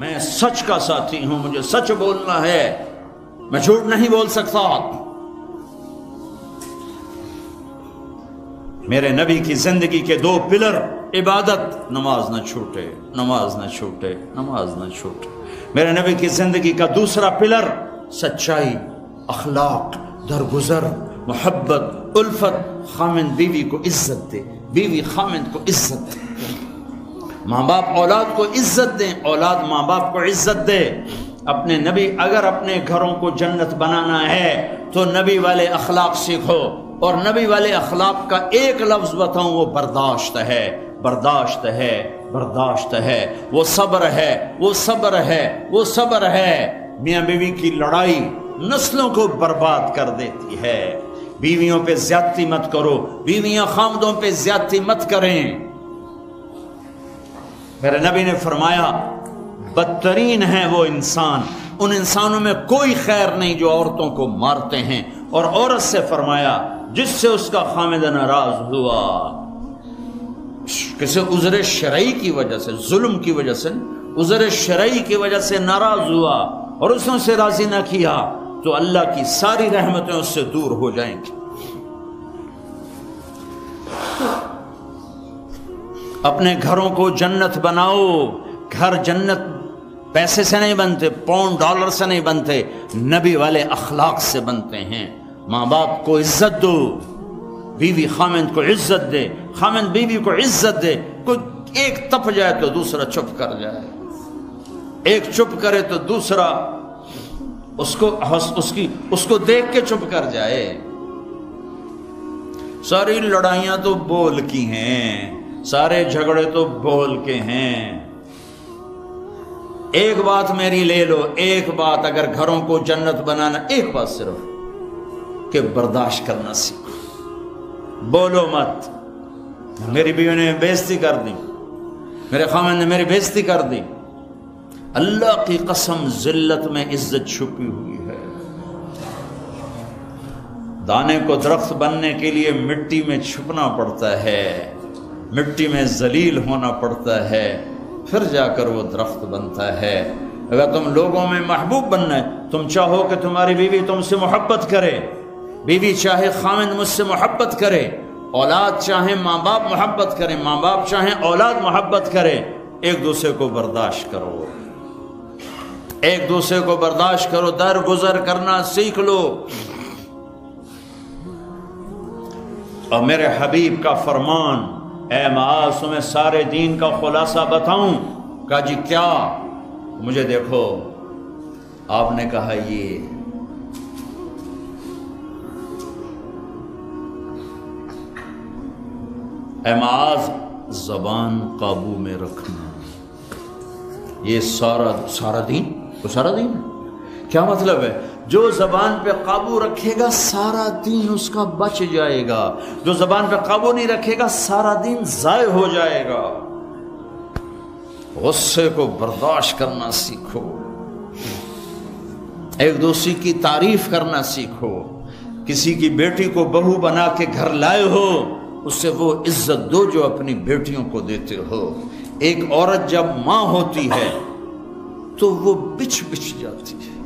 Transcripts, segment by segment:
میں سچ کا ساتھی ہوں، مجھے سچ بولنا ہے، میں جھوٹ نہیں بول سکتا۔ میرے نبی کی زندگی کے دو پلر، عبادت، نماز نہ چھوٹے، نماز نہ چھوٹے، نماز نہ چھوٹے۔ میرے نبی کی زندگی کا دوسرا پلر، سچائی، اخلاق، درگزر، محبت، الفت، خامند بیوی کو عزت دے، بیوی خامند کو عزت دے، ماں باپ اولاد کو عزت دیں، اولاد ماں باپ کو عزت دے۔ اپنے نبی، اگر اپنے گھروں کو جنت بنانا ہے تو نبی والے اخلاق سیکھو، اور نبی والے اخلاق کا ایک لفظ بتاؤں، وہ برداشت ہے، برداشت ہے، برداشت ہے، وہ صبر ہے، وہ صبر ہے، وہ صبر ہے۔ میاں بیوی کی لڑائی نسلوں کو برباد کر دیتی ہے۔ بیویوں پہ زیادتی مت کرو، بیویاں خامدوں پہ زیادتی مت کریں۔ میرے نبی نے فرمایا بدترین ہے وہ انسان، ان انسانوں میں کوئی خیر نہیں جو عورتوں کو مارتے ہیں، اور عورت سے فرمایا جس سے اس کا خامد ناراض ہوا، کسی عذر شرعی کی وجہ سے، ظلم کی وجہ سے، عذر شرعی کی وجہ سے ناراض ہوا اور اس نے اسے راضی نہ کیا، تو اللہ کی ساری رحمتیں اس سے دور ہو جائیں گی۔ اپنے گھروں کو جنت بناؤ۔ گھر جنت پیسے سے نہیں بنتے، پاؤنڈ ڈالر سے نہیں بنتے، نبی والے اخلاق سے بنتے ہیں۔ ماں باپ کو عزت دو، بیوی خامند کو عزت دے، خامند بیوی کو عزت دے۔ کوئی ایک تپ جائے تو دوسرا چپ کر جائے، ایک چپ کرے تو دوسرا اس کو دیکھ کے چپ کر جائے۔ ساری لڑائیاں تو بول کی ہیں، سارے جھگڑے تو بول کے ہیں۔ ایک بات میری لے لو، ایک بات اگر گھروں کو جنت بنانا، ایک بات صرف کہ برداشت کرنا سیکھو، بولو مت۔ میری بیوی نے بےعزتی کر دی، میرے خامن نے میری بےعزتی کر دی، اللہ کی قسم ذلت میں عزت چھپی ہوئی ہے۔ دانے کو درخت بننے کے لیے مٹی میں چھپنا پڑتا ہے، مٹی میں ذلیل ہونا پڑتا ہے، پھر جا کر وہ درخت بنتا ہے۔ اگر تم لوگوں میں محبوب بننا ہے، تم چاہو کہ تمہاری بیوی تم سے محبت کرے، بیوی چاہے خامند مجھ سے محبت کرے، اولاد چاہے ماں باپ محبت کرے، ماں باپ چاہے اولاد محبت کرے، ایک دوسرے کو برداشت کرو، ایک دوسرے کو برداشت کرو، درگزر کرنا سیکھ لو۔ اور میرے حبیب کا فرمان، اے معاذ تمہیں سارے دین کا خلاصہ بتاؤں؟ کہا جی کیا؟ مجھے دیکھو، آپ نے کہا یہ اے معاذ زبان قابو میں رکھنا، یہ سارا دین، وہ سارا دین کیا مطلب ہے؟ جو زبان پہ قابو رکھے گا سارا دین اس کا بچ جائے گا، جو زبان پہ قابو نہیں رکھے گا سارا دین ضائع ہو جائے گا۔ غصے کو برداشت کرنا سیکھو، ایک دوسرے کی تعریف کرنا سیکھو، کسی کی بیٹی کو بہو بنا کے گھر لائے ہو اس سے وہ عزت دو جو اپنی بیٹیوں کو دیتے ہو۔ ایک عورت جب ماں ہوتی ہے تو وہ بچ جاتی ہے،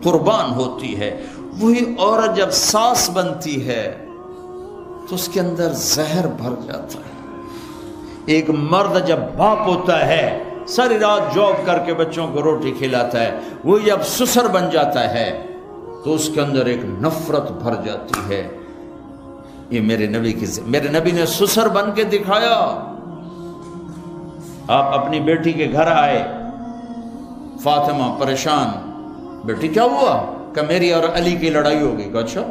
قربان ہوتی ہے۔ وہی عورت جب ساس بنتی ہے تو اس کے اندر زہر بھر جاتا ہے۔ ایک مرد جب باپ ہوتا ہے ساری رات جاب کر کے بچوں کو روٹی کھلاتا ہے، وہ جب سسر بن جاتا ہے تو اس کے اندر ایک نفرت بھر جاتی ہے۔ یہ میرے نبی نے سسر بن کے دکھایا۔ آپ اپنی بیٹی کے گھر آئے، فاطمہ پریشان، بیٹی کیا ہوا؟ کہ میری اور علی کی لڑائی ہو گئی۔ کہ اچھا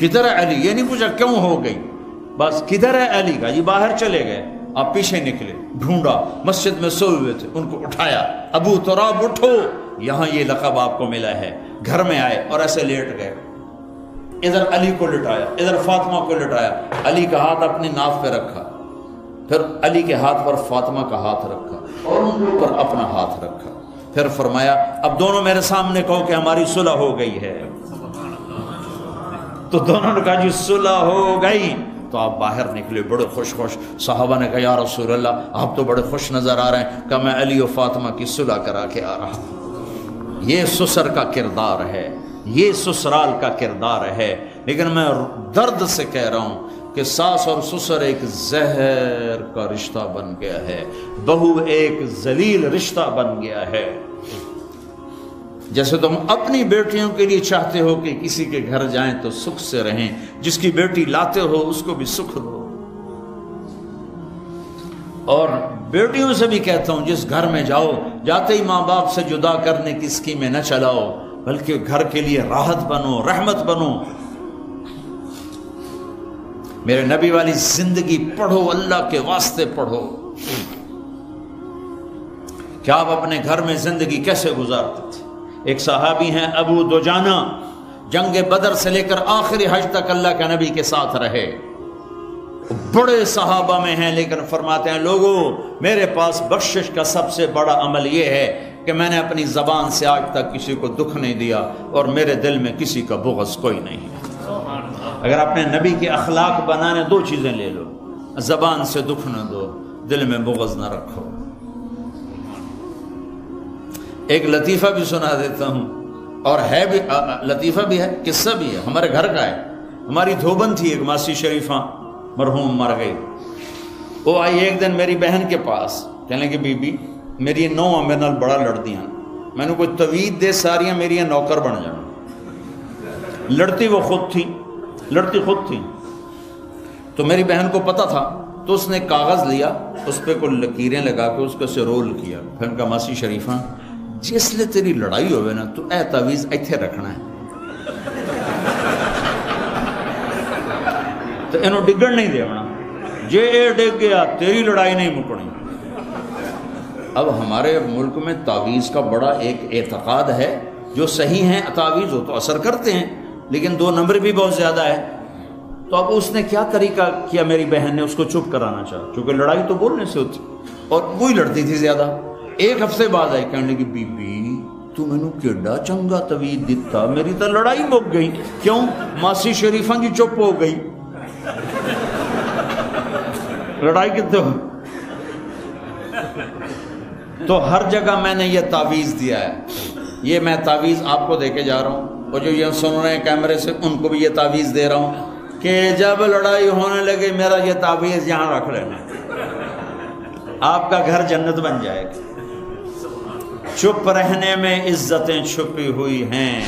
کدھر ہے علی؟ یہ نہیں پوچھا کیوں ہو گئی، بس کدھر ہے علی؟ کا یہ باہر چلے گئے۔ آپ پیچھے نکلے، ڈھونڈا، مسجد میں سوئے ہوئے تھے، ان کو اٹھایا، ابو تراب اٹھو، یہاں یہ لقب آپ کو ملا ہے۔ گھر میں آئے اور ایسے لیٹ گئے، ادھر علی کو لٹایا، ادھر فاطمہ کو لٹایا، علی کا ہاتھ اپنی ناف پہ رکھا، پھر علی کے ہاتھ پر فاطمہ کا ہاتھ رکھا اور ان کے اوپر اپنا ہاتھ رکھا، پھر فرمایا اب دونوں میرے سامنے کہو کہ ہماری صلح ہو گئی ہے۔ تو دونوں نے کہا جی صلح ہو گئی۔ تو آپ باہر نکلے بڑے خوش خوش. صحابہ نے کہا یا رسول اللہ آپ تو بڑے خوش نظر آ رہے ہیں. کہا میں علی و فاطمہ کی صلح کرا کے آ رہا ہوں. یہ سسر کا کردار ہے, یہ سسرال کا کردار ہے. لیکن میں درد سے کہہ رہا ہوں کہ ساس اور سسر ایک زہر کا رشتہ بن گیا ہے, بہو ایک ذلیل رشتہ بن گیا ہے. جیسے تم اپنی بیٹیوں کے لیے چاہتے ہو کہ کسی کے گھر جائیں تو سکھ سے رہیں, جس کی بیٹی لاتے ہو اس کو بھی سکھ دو. اور بیٹیوں سے بھی کہتا ہوں جس گھر میں جاؤ جاتے ہی ماں باپ سے جدا کرنے کی اسکیمیں نہ چلاؤ, بلکہ گھر کے لیے راحت بنو, رحمت بنو. میرے نبی والی زندگی پڑھو, اللہ کے واسطے پڑھو کہ آپ اپنے گھر میں زندگی کیسے گزارتے تھے. ایک صحابی ہیں ابو دجانہ, جنگ بدر سے لے کر آخری حج تک اللہ کے نبی کے ساتھ رہے. بڑے صحابہ میں ہیں, لیکن فرماتے ہیں لوگوں میرے پاس بخشش کا سب سے بڑا عمل یہ ہے کہ میں نے اپنی زبان سے آج تک کسی کو دکھ نہیں دیا, اور میرے دل میں کسی کا بغض کوئی نہیں ہے. اگر اپنے نبی کے اخلاق بنانے دو چیزیں لے لو, زبان سے دکھ نہ دو, دل میں بغض نہ رکھو. ایک لطیفہ بھی سنا دیتا ہوں, اور ہے بھی لطیفہ بھی ہے, قصہ بھی ہے, ہمارے گھر کا ہے. ہماری دھوبن تھی ایک ماسی شریفہ, مرحوم مر گئی. وہ آئی ایک دن میری بہن کے پاس, کہنے لگی بی بی میری نو میرے نال بڑا لڑتی ہیں, میں نے کوئی توید دے ساریاں میری نوکر بن جانا. لڑتی وہ خود تھی, لڑتی خود تھی. تو میری بہن کو پتا تھا, تو اس نے کاغذ لیا, اس پہ کوئی لکیریں لگا کے اس کو سے رول کیا. پھر کہا ماسی شریفہ جس لئے تیری لڑائی ہوئے نا تو اے تعویذ ایتھے رکھنا ہے, تو انہوں ڈگڑ نہیں دے ہونا, جے اے ڈگ گیا تیری لڑائی نہیں مکڑی. اب ہمارے ملک میں تعویذ کا بڑا ایک اعتقاد ہے, جو صحیح ہیں تعویذ ہو تو اثر کرتے ہیں, لیکن 2 نمبر بھی بہت زیادہ ہے. تو اب اس نے کیا طریقہ کیا, میری بہن نے اس کو چپ کرانا چاہا, چونکہ لڑائی تو بولنے سے ہوتی, اور وہی لڑتی تھی زیادہ. ایک ہفتے بعد آئی, کہنے لگی بی بی تو مینوں کیڈا چنگا توید دیتا, میری تو لڑائی مک گئی. کیوں؟ ماسی شریفہ جی چپ ہو گئی, لڑائی کتنے ہو. تو ہر جگہ میں نے یہ تعویذ دیا ہے. یہ میں تعویذ آپ کو دے کے جا رہا ہوں, اور جو یہ سن رہے ہیں کیمرے سے ان کو بھی یہ تعویذ دے رہا ہوں کہ جب لڑائی ہونے لگے میرا یہ تعویذ یہاں رکھ لینا, آپ کا گھر جنت بن جائے گا. چپ رہنے میں عزتیں چھپی ہوئی ہیں.